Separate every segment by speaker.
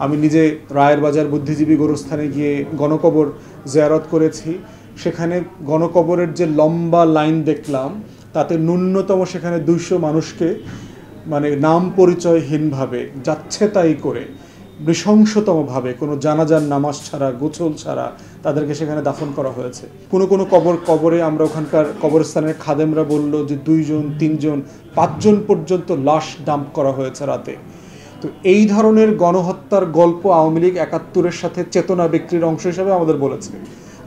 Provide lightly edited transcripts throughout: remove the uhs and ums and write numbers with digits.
Speaker 1: আমি নিজে রায়ের বাজার বুদ্ধিজীবী গোরস্থানে গিয়ে গণকবর জিয়ারত করেছি। সেখানে গণকবরের যে লম্বা লাইন দেখলাম, তাতে ন্যূনতম সেখানে 200 মানুষকে মানে নাম পরিচয়হীনভাবে যাচ্ছে তাই করে নৃশংসতমভাবে কোনো জানাজার নামাজ ছাড়া, গোসল ছাড়া তাদেরকে সেখানে দাফন করা হয়েছে। কোনো কোনো কবরে আমরা ওখানকার কবরস্থানের খাদেমরা বলল যে 2 জন 3 জন 5 জন পর্যন্ত লাশ ডাম্প করা হয়েছে রাতে। তো এই ধরনের গণহত্যার গল্প আওয়ামী লীগ 71-এর সাথে চেতনা বিক্রির অংশ হিসাবে আমাদের বলেছে।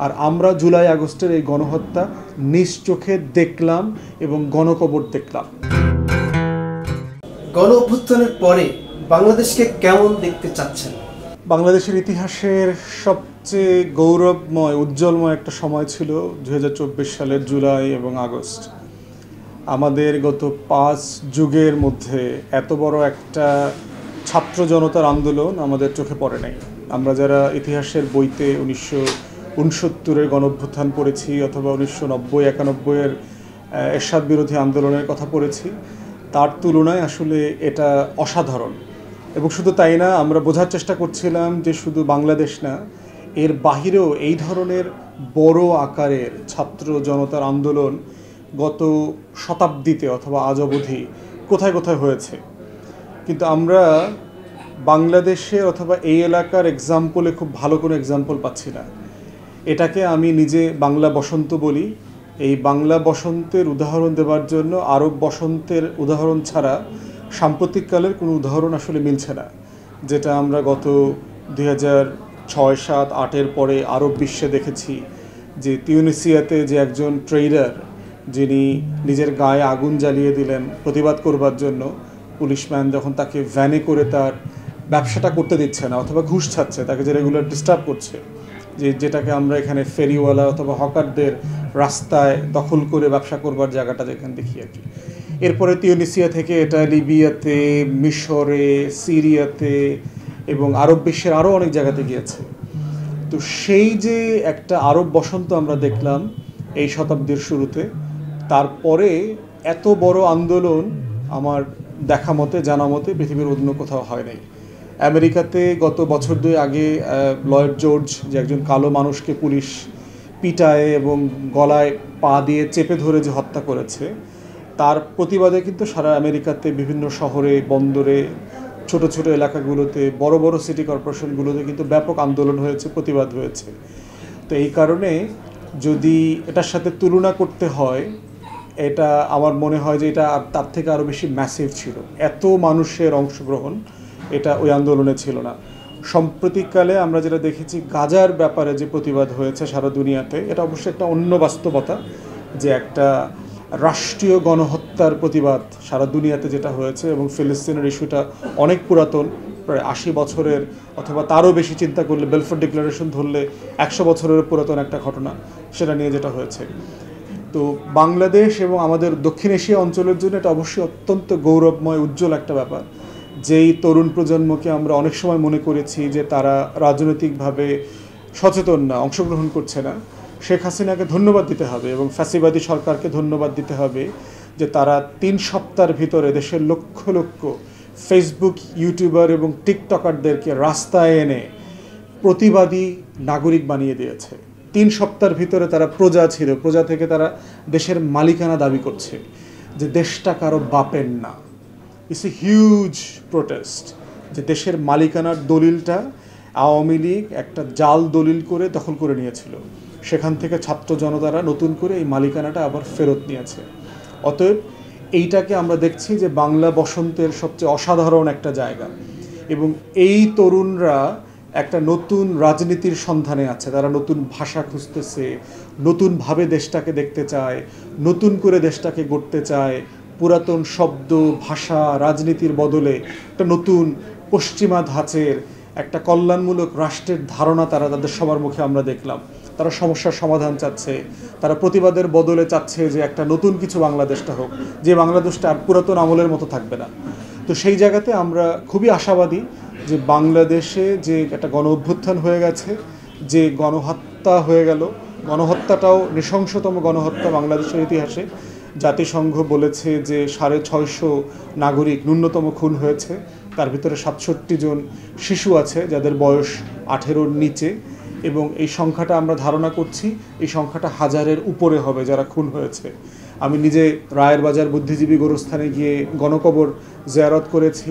Speaker 1: আর আমরা জুলাই আগস্টের এই গণহত্যা নিজ চোখে দেখলাম এবং গণকবর দেখলাম।
Speaker 2: গণ অভ্যুত্থানের পরে বাংলাদেশকে কেমন দেখতে চাচ্ছেন?
Speaker 1: বাংলাদেশের ইতিহাসের সবচেয়ে গৌরবময় উজ্জ্বলময় একটা সময় ছিল 2024 সালের জুলাই এবং আগস্ট। আমাদের গত 5 যুগের মধ্যে এত বড় একটা ছাত্র জনতার আন্দোলন আমাদের চোখে পড়ে নাই। আমরা যারা ইতিহাসের বইতে 1969-এর গণঅভ্যুত্থান পড়েছি অথবা 1990-91-এর এরশাদ বিরোধী আন্দোলনের কথা পড়েছি, তার তুলনায় আসলে এটা অসাধারণ। এবং শুধু তাই না, আমরা বোঝার চেষ্টা করছিলাম যে শুধু বাংলাদেশ না, এর বাহিরেও এই ধরনের বড় আকারের ছাত্র জনতার আন্দোলন গত শতাব্দীতে অথবা আজ অবধি কোথায় কোথায় হয়েছে। কিন্তু আমরা বাংলাদেশে অথবা এই এলাকার এক্সাম্পলে খুব ভালো কোনো এক্সাম্পল পাচ্ছি না। এটাকে আমি নিজে বাংলা বসন্ত বলি। এই বাংলা বসন্তের উদাহরণ দেওয়ার জন্য আরব বসন্তের উদাহরণ ছাড়া সাম্প্রতিককালের কোনো উদাহরণ আসলে মিলছে না। যেটা আমরা গত 2006, 7, 8-এর পরে আরব বিশ্বে দেখেছি যে তিউনিসিয়াতে যে একজন ট্রেডার যিনি নিজের গায়ে আগুন জ্বালিয়ে দিলেন প্রতিবাদ করবার জন্য, পুলিশম্যান যখন তাকে ভ্যানে করে তার ব্যবসাটা করতে দিচ্ছে না অথবা ঘুষ ছাড়ছে, তাকে যে রেগুলার ডিস্টার্ব করছে, যেটাকে আমরা এখানে ফেরিওয়ালা অথবা হকারদের রাস্তায় দখল করে ব্যবসা করবার জায়গাটা যেখানে দেখি আর কি। এরপরে তিউনিসিয়া থেকে এটা লিবিয়াতে, মিশরে, সিরিয়াতে এবং আরব বিশ্বের আরও অনেক জায়গাতে গিয়েছে। তো সেই যে একটা আরব বসন্ত আমরা দেখলাম এই শতাব্দীর শুরুতে, তারপরে এত বড় আন্দোলন আমার দেখা মতে, জানা মতে পৃথিবীর অন্য কোথাও হয় নাই। আমেরিকাতে গত বছর 2 আগে লয়েড জর্জ, যে একজন কালো মানুষকে পুলিশ পিটায় এবং গলায় পা দিয়ে চেপে ধরে যে হত্যা করেছে, তার প্রতিবাদে কিন্তু সারা আমেরিকাতে বিভিন্ন শহরে, বন্দরে, ছোট ছোট এলাকাগুলোতে, বড় বড় সিটি কর্পোরেশনগুলোতে কিন্তু ব্যাপক আন্দোলন হয়েছে, প্রতিবাদ হয়েছে। তো এই কারণে যদি এটার সাথে তুলনা করতে হয়, এটা আমার মনে হয় যে এটা তার থেকে আরও বেশি ম্যাসিভ ছিল। এত মানুষের অংশগ্রহণ এটা ওই আন্দোলনে ছিল না। সাম্প্রতিককালে আমরা যেটা দেখেছি গাজার ব্যাপারে যে প্রতিবাদ হয়েছে সারা দুনিয়াতে, এটা অবশ্যই একটা অন্য বাস্তবতা, যে একটা রাষ্ট্রীয় গণহত্যার প্রতিবাদ সারা দুনিয়াতে যেটা হয়েছে। এবং ফিলিস্তিনের ইস্যুটা অনেক পুরাতন, প্রায় 80 বছরের অথবা তারও বেশি চিন্তা করলে, বেলফোর ডিক্লারেশন ধরলে 100 বছরের পুরাতন একটা ঘটনা, সেটা নিয়ে যেটা হয়েছে। তো বাংলাদেশ এবং আমাদের দক্ষিণ এশিয়া অঞ্চলের জন্য এটা অবশ্যই অত্যন্ত গৌরবময়, উজ্জ্বল একটা ব্যাপার। যেই তরুণ প্রজন্মকে আমরা অনেক সময় মনে করেছি যে তারা রাজনৈতিকভাবে সচেতন না, অংশগ্রহণ করছে না, শেখ হাসিনাকে ধন্যবাদ দিতে হবে এবং ফ্যাসিবাদী সরকারকে ধন্যবাদ দিতে হবে যে তারা 3 সপ্তাহের ভিতরে দেশের লক্ষ লক্ষ ফেসবুক ইউটিউবার এবং টিকটকারদেরকে রাস্তায় এনে প্রতিবাদী নাগরিক বানিয়ে দিয়েছে। 3 সপ্তাহের ভিতরে তারা প্রজা ছিল, প্রজা থেকে তারা দেশের মালিকানা দাবি করছে, যে দেশটা কারো বাপের না। ইটস এ হিউজ প্রোটেস্ট, যে দেশের মালিকানার দলিলটা আওয়ামী লীগ একটা জাল দলিল করে দখল করে নিয়েছিল। সেখান থেকে ছাত্র জনতারা নতুন করে এই মালিকানাটা আবার ফেরত নিয়েছে। অতএব এইটাকে আমরা দেখছি যে বাংলা বসন্তের সবচেয়ে অসাধারণ একটা জায়গা। এবং এই তরুণরা একটা নতুন রাজনীতির সন্ধানে আছে, তারা নতুন ভাষা খুঁজতেছে, নতুনভাবে দেশটাকে দেখতে চায়, নতুন করে দেশটাকে গড়তে চায়। পুরাতন শব্দ, ভাষা, রাজনীতির বদলে একটা নতুন পশ্চিমা ধাঁচের একটা কল্যাণমূলক রাষ্ট্রের ধারণা তারা তাদের সবার মুখে আমরা দেখলাম। তারা সমস্যার সমাধান চাচ্ছে, তারা প্রতিবাদের বদলে চাচ্ছে যে একটা নতুন কিছু বাংলাদেশটা হোক, যে বাংলাদেশটা আর পুরাতন আমলের মতো থাকবে না। তো সেই জায়গাতে আমরা খুবই আশাবাদী যে বাংলাদেশে যে একটা গণ অভ্যুত্থান হয়ে গেছে, যে গণহত্যা হয়ে গেল, গণহত্যাটাও নৃশংসতম গণহত্যা বাংলাদেশের ইতিহাসে। জাতিসংঘ বলেছে যে 650 নাগরিক ন্যূনতম খুন হয়েছে, তার ভিতরে 67 জন শিশু আছে যাদের বয়স 18-র নিচে, এবং এই সংখ্যাটা আমরা ধারণা করছি এই সংখ্যাটা হাজারের উপরে হবে যারা খুন হয়েছে। আমি নিজে রায়ের বাজার বুদ্ধিজীবী গোরস্থানে গিয়ে গণকবর জিয়ারত করেছি।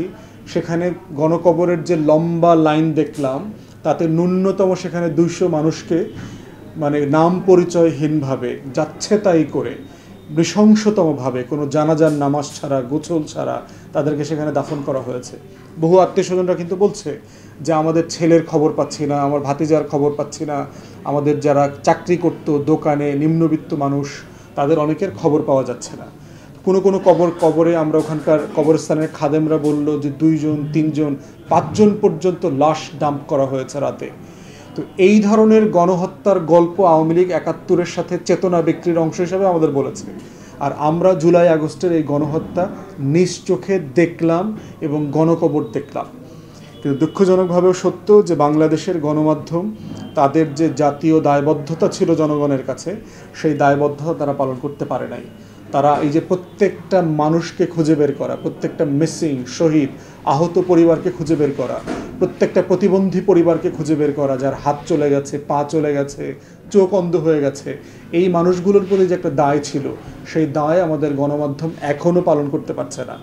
Speaker 1: সেখানে গণকবরের যে লম্বা লাইন দেখলাম তাতে ন্যূনতম সেখানে 200 মানুষকে মানে নাম পরিচয়হীনভাবে যাচ্ছে তাই করে নৃশংসতমভাবে কোনো জানাজার নামাজ ছাড়া গোসল ছাড়া তাদেরকে সেখানে দাফন করা হয়েছে। বহু আত্মীয়স্বজনরা কিন্তু বলছে যে আমাদের ছেলের খবর পাচ্ছি না, আমার ভাতিজার খবর পাচ্ছি না, আমাদের যারা চাকরি করতো দোকানে নিম্নবিত্ত মানুষ তাদের অনেকের খবর পাওয়া যাচ্ছে না। কোনো কবরে আমরা ওখানকার কবরস্থানের খাদেমরা বলল যে 2 জন 3 জন 5 জন পর্যন্ত লাশ ডাম্প করা হয়েছে রাতে। তো এই ধরনের গণহত্যার গল্প আওয়ামী লীগ 71-এর সাথে চেতনা বিক্রির অংশ হিসাবে আমাদের বলেছে, আর আমরা জুলাই আগস্টের এই গণহত্যা নিজ চোখে দেখলাম এবং গণকবর দেখলাম। কিন্তু দুঃখজনকভাবেও সত্য যে বাংলাদেশের গণমাধ্যম তাদের যে জাতীয় দায়বদ্ধতা ছিল জনগণের কাছে সেই দায়বদ্ধতা তারা পালন করতে পারে নাই। তারা এই যে প্রত্যেকটা মানুষকে খুঁজে বের করা, প্রত্যেকটা মিসিং শহীদ আহত পরিবারকে খুঁজে বের করা, প্রত্যেকটা প্রতিবন্ধী পরিবারকে খুঁজে বের করা, যার হাত চলে গেছে, পা চলে গেছে, চোখ অন্ধ হয়ে গেছে, এই মানুষগুলোর প্রতি যে একটা দায় ছিল সেই দায় আমাদের গণমাধ্যম এখনও পালন করতে পারছে না।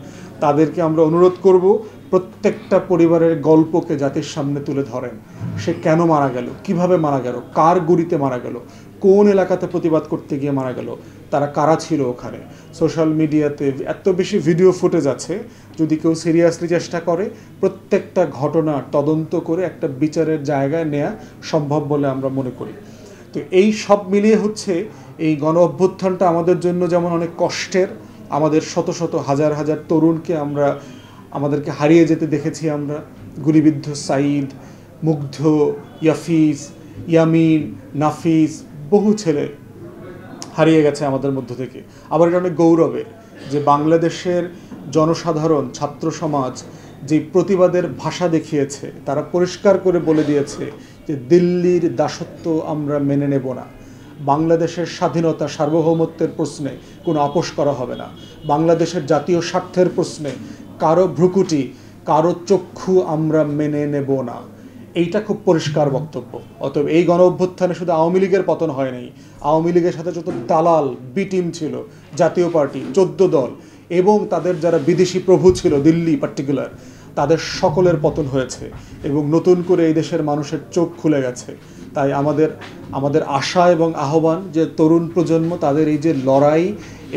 Speaker 1: তাদেরকে আমরা অনুরোধ করব প্রত্যেকটা পরিবারের গল্পকে জাতির সামনে তুলে ধরেন। সে কেন মারা গেল, কিভাবে মারা গেল, কার গুলিতে মারা গেল, কোন এলাকাতে প্রতিবাদ করতে গিয়ে মারা গেল, তারা কারা ছিল ওখানে। সোশ্যাল মিডিয়াতে এত বেশি ভিডিও ফুটেজ আছে, যদি কেউ সিরিয়াসলি চেষ্টা করে প্রত্যেকটা ঘটনা তদন্ত করে একটা বিচারের জায়গায় নেওয়া সম্ভব বলে আমরা মনে করি। তো এই সব মিলিয়ে হচ্ছে এই গণ অভ্যুত্থানটা আমাদের জন্য যেমন অনেক কষ্টের, আমাদের শত শত হাজার হাজার তরুণকে আমাদেরকে হারিয়ে যেতে দেখেছি আমরা। গুলিবিদ্ধ সাঈদ, মুগ্ধ, ইয়াফিজ, ইয়ামিন, নাফিস, বহু ছেলে হারিয়ে গেছে আমাদের মধ্য থেকে। আবার এটা অনেক গৌরবের যে বাংলাদেশের জনসাধারণ, ছাত্র সমাজ যে প্রতিবাদের ভাষা দেখিয়েছে, তারা পরিষ্কার করে বলে দিয়েছে যে দিল্লির দাসত্ব আমরা মেনে নেব না, বাংলাদেশের স্বাধীনতা সার্বভৌমত্বের প্রশ্নে কোনো আপোষ করা হবে না, বাংলাদেশের জাতীয় স্বার্থের প্রশ্নে কারো ভ্রুকুটি, কারো চক্ষু আমরা মেনে নেব না। এইটা খুব পরিষ্কার বক্তব্য। অতএব এই গণ অভ্যুত্থানে শুধু আওয়ামী লীগের পতন হয়নি, আওয়ামী লীগের সাথে যত দালাল বি টিম ছিল, জাতীয় পার্টি 14 দল এবং তাদের যারা বিদেশি প্রভু ছিল দিল্লি পার্টিকুলার, তাদের সকলের পতন হয়েছে এবং নতুন করে এই দেশের মানুষের চোখ খুলে গেছে। তাই আমাদের আশা এবং আহ্বান যে তরুণ প্রজন্ম তাদের এই যে লড়াই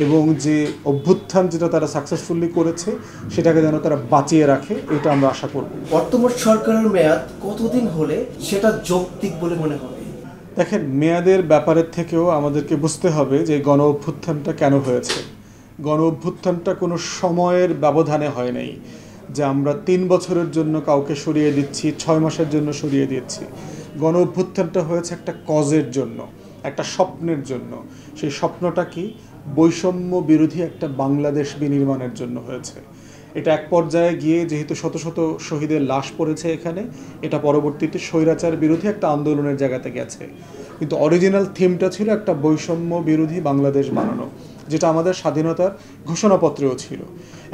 Speaker 1: এবং যে অভ্যুত্থান যেটা তারা সাকসেসফুলি করেছে সেটাকে যেন তারা বাঁচিয়ে রাখে, এটা আমরা আশা করব।
Speaker 2: বর্তমান সরকারের মেয়াদ কতদিন হলে সেটা যৌক্তিক বলে মনে হবে?
Speaker 1: দেখেন, মেয়াদের ব্যাপারের থেকেও আমাদেরকে বুঝতে হবে যে গণ অভ্যুত্থানটা কেন হয়েছে। গণ অভ্যুত্থানটা কোনো সময়ের ব্যবধানে হয় নাই যে আমরা 3 বছরের জন্য কাউকে সরিয়ে দিচ্ছি, 6 মাসের জন্য সরিয়ে দিচ্ছি। গণ অভ্যুত্থানটা হয়েছে একটা কজের জন্য, একটা স্বপ্নের জন্য। সেই স্বপ্নটা কি? বৈষম্য বিরোধী একটা বাংলাদেশ বিনির্মাণের জন্য হয়েছে। এটা এক পর্যায়ে গিয়ে যেহেতু শত শত শহীদের লাশ পড়েছে এখানে, এটা পরবর্তীতে স্বৈরাচার বিরোধী একটা আন্দোলনের জায়গাতে গেছে। কিন্তু অরিজিনাল থিমটা ছিল একটা বৈষম্য বিরোধী বাংলাদেশ বানানো, যেটা আমাদের স্বাধীনতার ঘোষণাপত্রেও ছিল।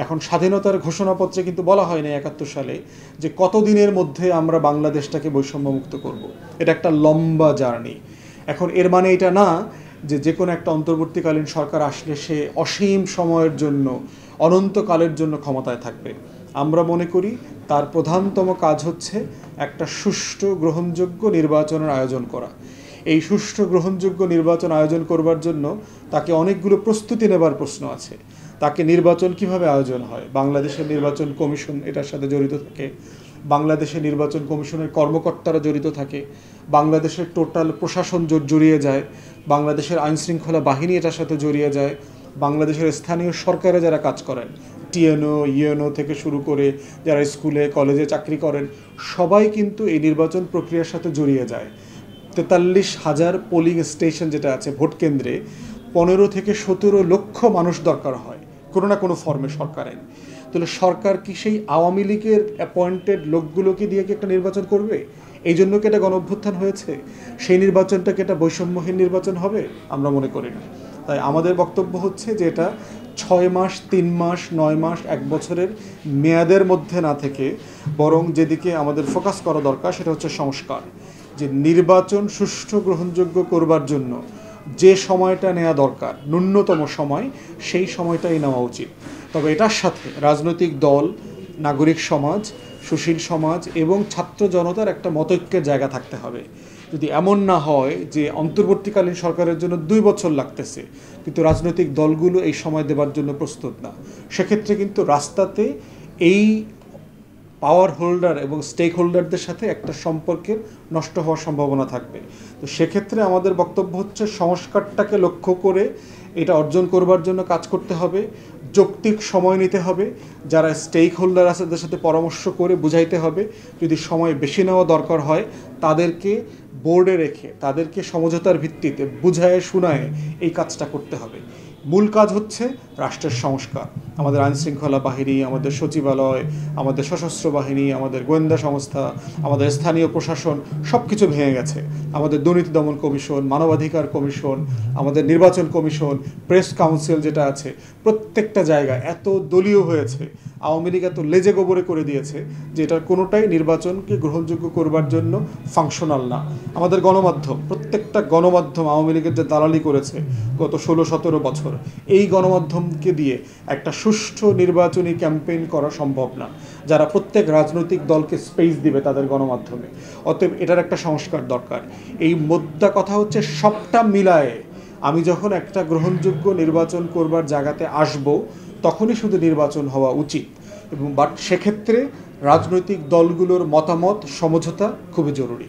Speaker 1: এখন স্বাধীনতার ঘোষণাপত্রে কিন্তু বলা হয়নি 71 সালে যে কতদিনের মধ্যে আমরা বাংলাদেশটাকে বৈষম্যমুক্ত করব। এটা একটা লম্বা জার্নি। এখন এর মানে এটা না যে কোনো একটা অন্তর্বর্তীকালীন সরকার আসলে সে অসীম সময়ের জন্য, অনন্তকালের জন্য ক্ষমতায় থাকবে। আমরা মনে করি তার প্রধানতম কাজ হচ্ছে একটা সুষ্ঠু গ্রহণযোগ্য নির্বাচনের আয়োজন করা। এই সুষ্ঠু গ্রহণযোগ্য নির্বাচন আয়োজন করবার জন্য তাকে অনেকগুলো প্রস্তুতি নেবার প্রশ্ন আছে। তাকে নির্বাচন কিভাবে আয়োজন হয়, বাংলাদেশের নির্বাচন কমিশন এটার সাথে জড়িত থাকে, বাংলাদেশের নির্বাচন কমিশনের কর্মকর্তারা জড়িত থাকে, বাংলাদেশের টোটাল প্রশাসন জড়িয়ে যায়, বাংলাদেশের আইনশৃঙ্খলা বাহিনী এটার সাথে জড়িয়ে যায়, বাংলাদেশের স্থানীয় সরকারে যারা কাজ করেন, টিএনও ইউএনও থেকে শুরু করে যারা স্কুলে কলেজে চাকরি করেন, সবাই কিন্তু এই নির্বাচন প্রক্রিয়ার সাথে জড়িয়ে যায়। 43,000 পোলিং স্টেশন যেটা আছে ভোট কেন্দ্রে 15 থেকে 17 লক্ষ মানুষ দরকার হয় কোনো না কোনো ফর্মে সরকারের। তাহলে সরকার কি সেই আওয়ামী লীগের অ্যাপয়েন্টেড লোকগুলোকে দিয়ে কি একটা নির্বাচন করবে? এই জন্য কি এটা গণ অভ্যুত্থান হয়েছে? সেই নির্বাচনটা কি এটা বৈষম্যহীন নির্বাচন হবে? আমরা মনে করি না। তাই আমাদের বক্তব্য হচ্ছে যে এটা 6 মাস, 3 মাস, 9 মাস, 1 বছরের মেয়াদের মধ্যে না থেকে বরং যেদিকে আমাদের ফোকাস করা দরকার সেটা হচ্ছে সংস্কার। যে নির্বাচন সুষ্ঠু গ্রহণযোগ্য করবার জন্য যে সময়টা নেওয়া দরকার, ন্যূনতম সময়, সেই সময়টাই নেওয়া উচিত। তবে এটার সাথে রাজনৈতিক দল, নাগরিক সমাজ, সুশীল সমাজ এবং ছাত্র জনতার একটা মতৈক্যের জায়গা থাকতে হবে। যদি এমন না হয় যে অন্তর্বর্তীকালীন সরকারের জন্য 2 বছর লাগতেছে কিন্তু রাজনৈতিক দলগুলো এই সময় দেবার জন্য প্রস্তুত না, সেক্ষেত্রে কিন্তু রাস্তাতে এই পাওয়ার হোল্ডার এবং স্টেক হোল্ডারদের সাথে একটা সম্পর্কের নষ্ট হওয়ার সম্ভাবনা থাকবে। তো সেক্ষেত্রে আমাদের বক্তব্য হচ্ছে সংস্কারটাকে লক্ষ্য করে এটা অর্জন করবার জন্য কাজ করতে হবে, যৌক্তিক সময় নিতে হবে, যারা স্টেক হোল্ডার আছে তাদের সাথে পরামর্শ করে বুঝাইতে হবে, যদি সময় বেশি নেওয়া দরকার হয় তাদেরকে বোর্ডে রেখে তাদেরকে সমঝোতার ভিত্তিতে বুঝায় শোনায় এই কাজটা করতে হবে। মূল কাজ হচ্ছে রাষ্ট্রের সংস্কার। আমাদের আইনশৃঙ্খলা বাহিনী, আমাদের সচিবালয়, আমাদের সশস্ত্র বাহিনী, আমাদের গোয়েন্দা সংস্থা, আমাদের স্থানীয় প্রশাসন সব কিছু ভেঙে গেছে। আমাদের দুর্নীতি দমন কমিশন, মানবাধিকার কমিশন, আমাদের নির্বাচন কমিশন, প্রেস কাউন্সিল যেটা আছে, প্রত্যেকটা জায়গায় এত দলীয় হয়েছে, আওয়ামী লীগ এত লেজে গোবরে করে দিয়েছে যে এটার কোনোটাই নির্বাচনকে গ্রহণযোগ্য করবার জন্য ফাংশনাল না। আমাদের গণমাধ্যম, প্রত্যেকটা গণমাধ্যম আওয়ামী লীগের যে দালালি করেছে গত 16-17 বছর, এই গণমাধ্যমকে দিয়ে একটা সুষ্ঠু নির্বাচনী ক্যাম্পেইন করা সম্ভব না, যারা প্রত্যেক রাজনৈতিক দলকে স্পেস দিবে তাদের গণমাধ্যমে। অতএব এটার একটা সংস্কার দরকার। এই মোদ্দা কথা হচ্ছে সবটা মিলায়ে আমি যখন একটা গ্রহণযোগ্য নির্বাচন করবার জায়গাতে আসব তখনই শুধু নির্বাচন হওয়া উচিত, এবং বাট সেক্ষেত্রে রাজনৈতিক দলগুলোর মতামত সমঝোতা খুবই জরুরি।